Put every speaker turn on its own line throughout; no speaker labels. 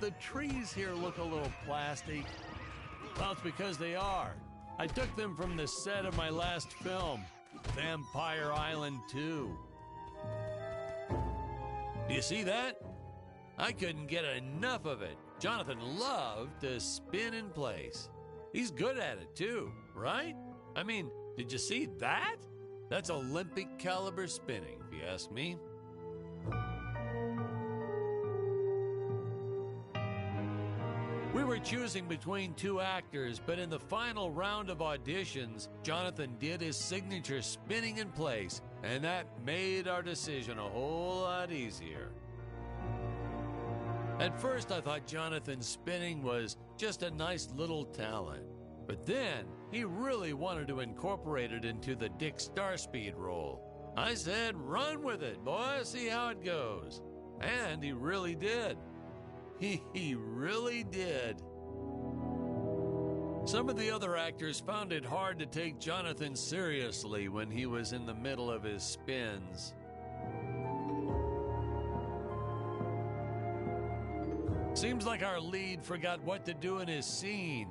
the trees here look a little plastic. Well, it's because they are. I took them from the set of my last film, Vampire Island 2. Do you see that? I couldn't get enough of it. Jonathan loved to spin in place. He's good at it too, right? I mean, did you see that? That's Olympic caliber spinning, if you ask me. We were choosing between two actors, but in the final round of auditions, Jonathan did his signature spinning in place, and that made our decision a whole lot easier. At first, I thought Jonathan's spinning was just a nice little talent, but then he really wanted to incorporate it into the Dick Starspeed role. I said, run with it, boy, see how it goes. And he really did. He really did. Some of the other actors found it hard to take Jonathan seriously when he was in the middle of his spins. Seems like our lead forgot what to do in his scene.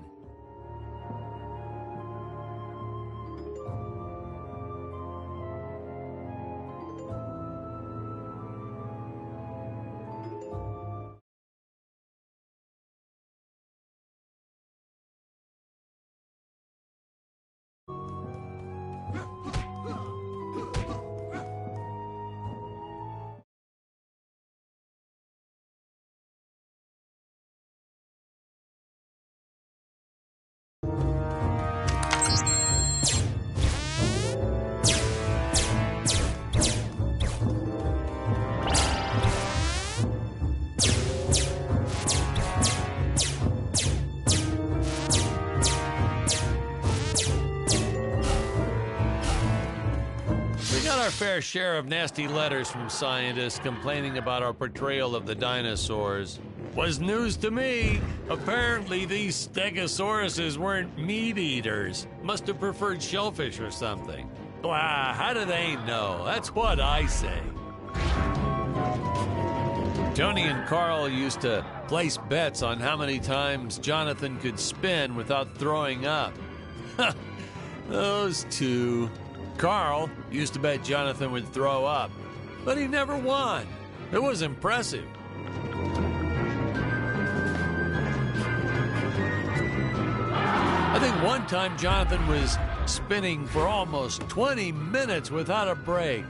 Our fair share of nasty letters from scientists complaining about our portrayal of the dinosaurs. Was news to me. Apparently these stegosauruses weren't meat eaters. Must have preferred shellfish or something. Wow, how do they know? That's what I say. Tony and Carl used to place bets on how many times Jonathan could spin without throwing up. Those two. Carl used to bet Jonathan would throw up, but he never won. It was impressive. I think one time Jonathan was spinning for almost 20 minutes without a break.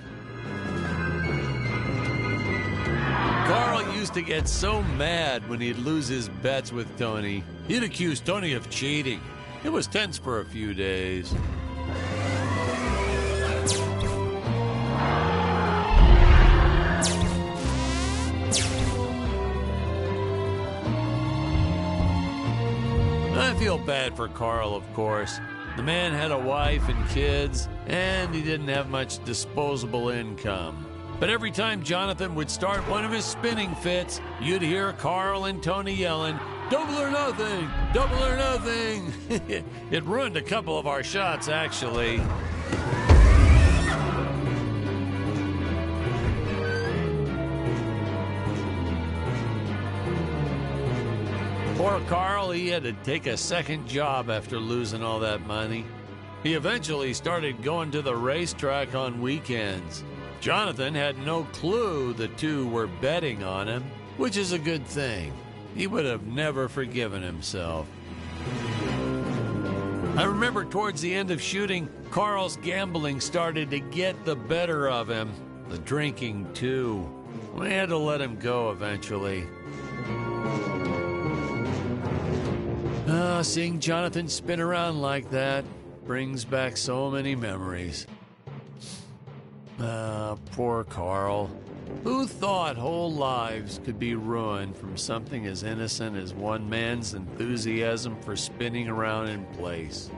Carl used to get so mad when he'd lose his bets with Tony. He'd accuse Tony of cheating. It was tense for a few days. I feel bad for Carl, of course. The man had a wife and kids, and he didn't have much disposable income. But every time Jonathan would start one of his spinning fits, you'd hear Carl and Tony yelling, "Double or nothing! Double or nothing!" It ruined a couple of our shots, actually. Poor Carl, he had to take a second job after losing all that money. He eventually started going to the racetrack on weekends. Jonathan had no clue the two were betting on him, which is a good thing. He would have never forgiven himself. I remember towards the end of shooting, Carl's gambling started to get the better of him. The drinking, too. We had to let him go eventually. Seeing Jonathan spin around like that brings back so many memories. Poor Carl. Who thought whole lives could be ruined from something as innocent as one man's enthusiasm for spinning around in place?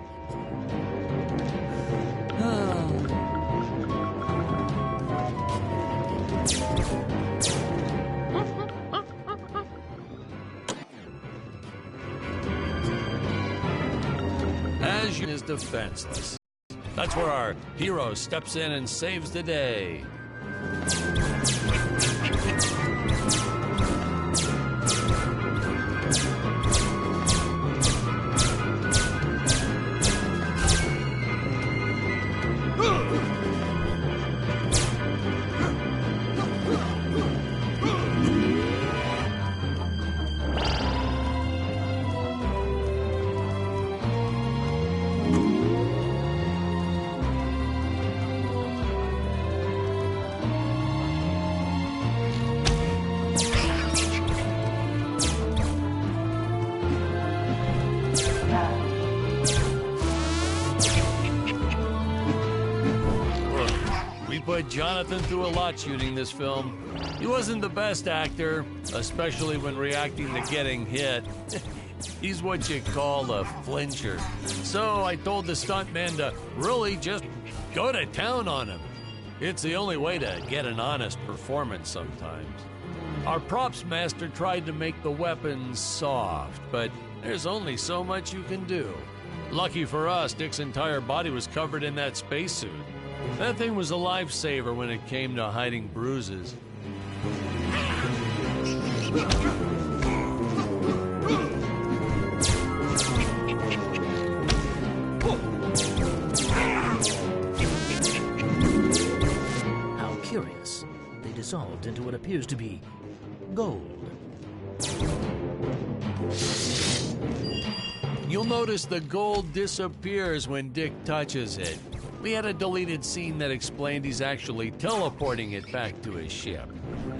As is defenseless. That's where our hero steps in and saves the day. put Jonathan through a lot shooting this film. He wasn't the best actor, especially when reacting to getting hit. He's what you call a flincher. So I told the stuntman to really just go to town on him. It's the only way to get an honest performance sometimes. Our props master tried to make the weapons soft, but there's only so much you can do. Lucky for us, Dick's entire body was covered in that spacesuit. That thing was a lifesaver when it came to hiding bruises.
How curious. They dissolved into what appears to be gold.
You'll notice the gold disappears when Dick touches it. We had a deleted scene that explained he's actually teleporting it back to his ship.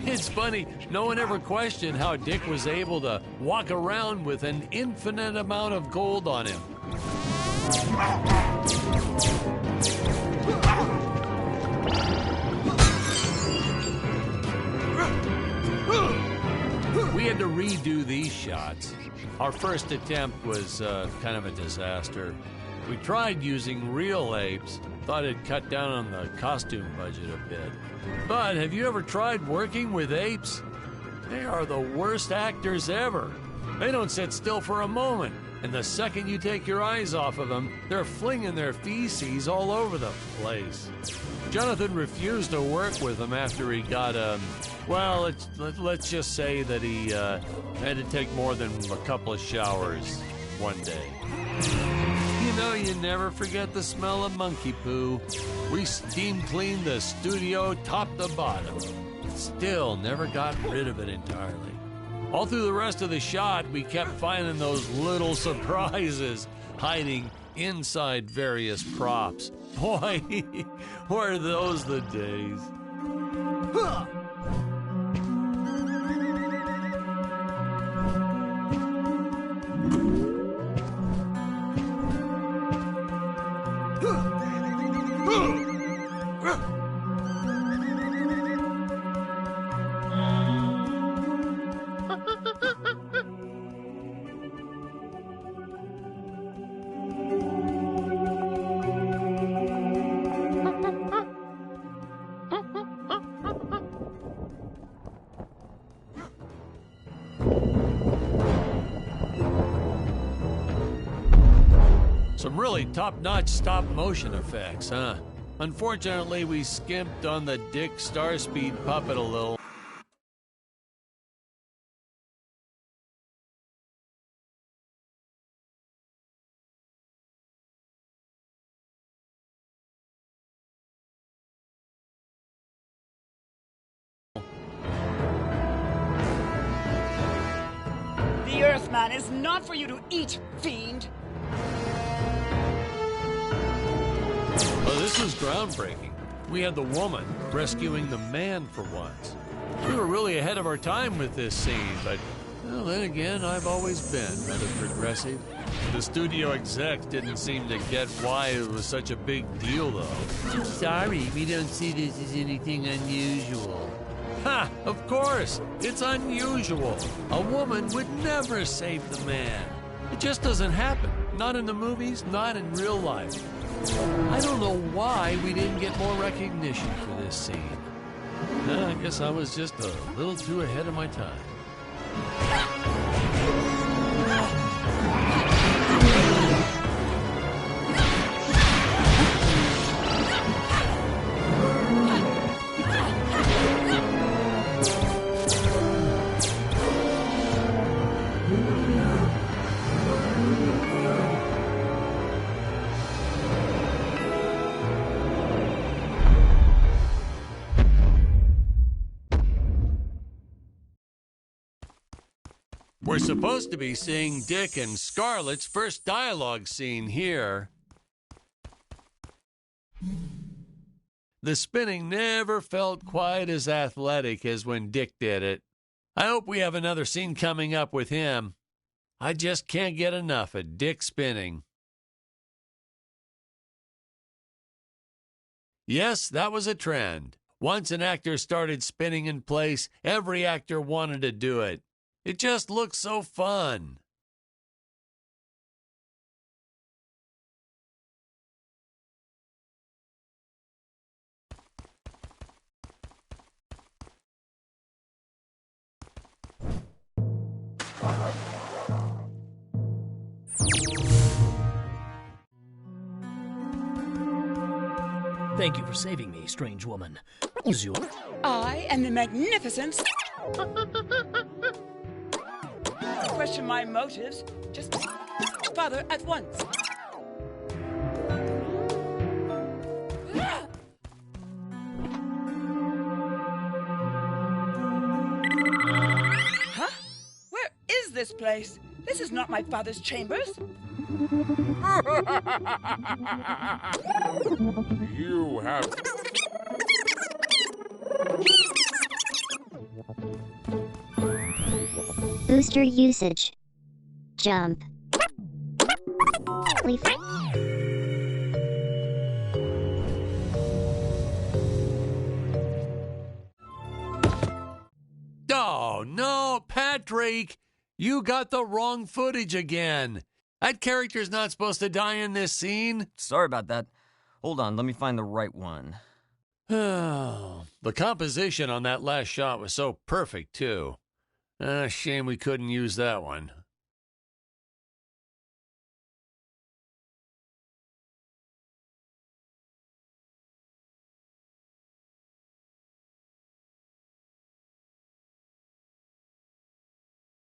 It's funny, no one ever questioned how Dick was able to walk around with an infinite amount of gold on him. We had to redo these shots. Our first attempt was kind of a disaster. We tried using real apes, thought it'd cut down on the costume budget a bit. But have you ever tried working with apes? They are the worst actors ever. They don't sit still for a moment, and the second you take your eyes off of them, they're flinging their feces all over the place. Jonathan refused to work with them after he got, let's just say that he had to take more than a couple of showers one day. You know, you never forget the smell of monkey poo. We steam cleaned the studio top to bottom. Still never got rid of it entirely. All through the rest of the shot, we kept finding those little surprises hiding inside various props. Boy, were those the days. Some really top-notch stop-motion effects, huh? Unfortunately, we skimped on the Dick Starspeed puppet a little.
The Earthman is not for you to eat, fiend!
Well, this was groundbreaking. We had the woman rescuing the man for once. We were really ahead of our time with this scene, but well, then again, I've always been rather progressive. The studio execs didn't seem to get why it was such a big deal, though. Sorry, we don't see this as anything unusual. Ha! Of course! It's unusual. A woman would never save the man. It just doesn't happen. Not in the movies, not in real life. I don't know why we didn't get more recognition for this scene. I guess I was just a little too ahead of my time. We're supposed to be seeing Dick and Scarlett's first dialogue scene here. The spinning never felt quite as athletic as when Dick did it. I hope we have another scene coming up with him. I just can't get enough of Dick spinning. Yes, that was a trend. Once an actor started spinning in place, every actor wanted to do it. It just looked so fun.
Thank you for saving me, strange woman. Is your...
I am the magnificent. Question my motives. Just father at once. Huh? Where is this place? This is not my father's chambers.
You have...
Booster usage. Jump. Leaf.
Oh, no, Patrick! You got the wrong footage again. That character's not supposed to die in this scene.
Sorry about that. Hold on, let me find the right one.
The composition on that last shot was so perfect, too. Shame we couldn't use that one.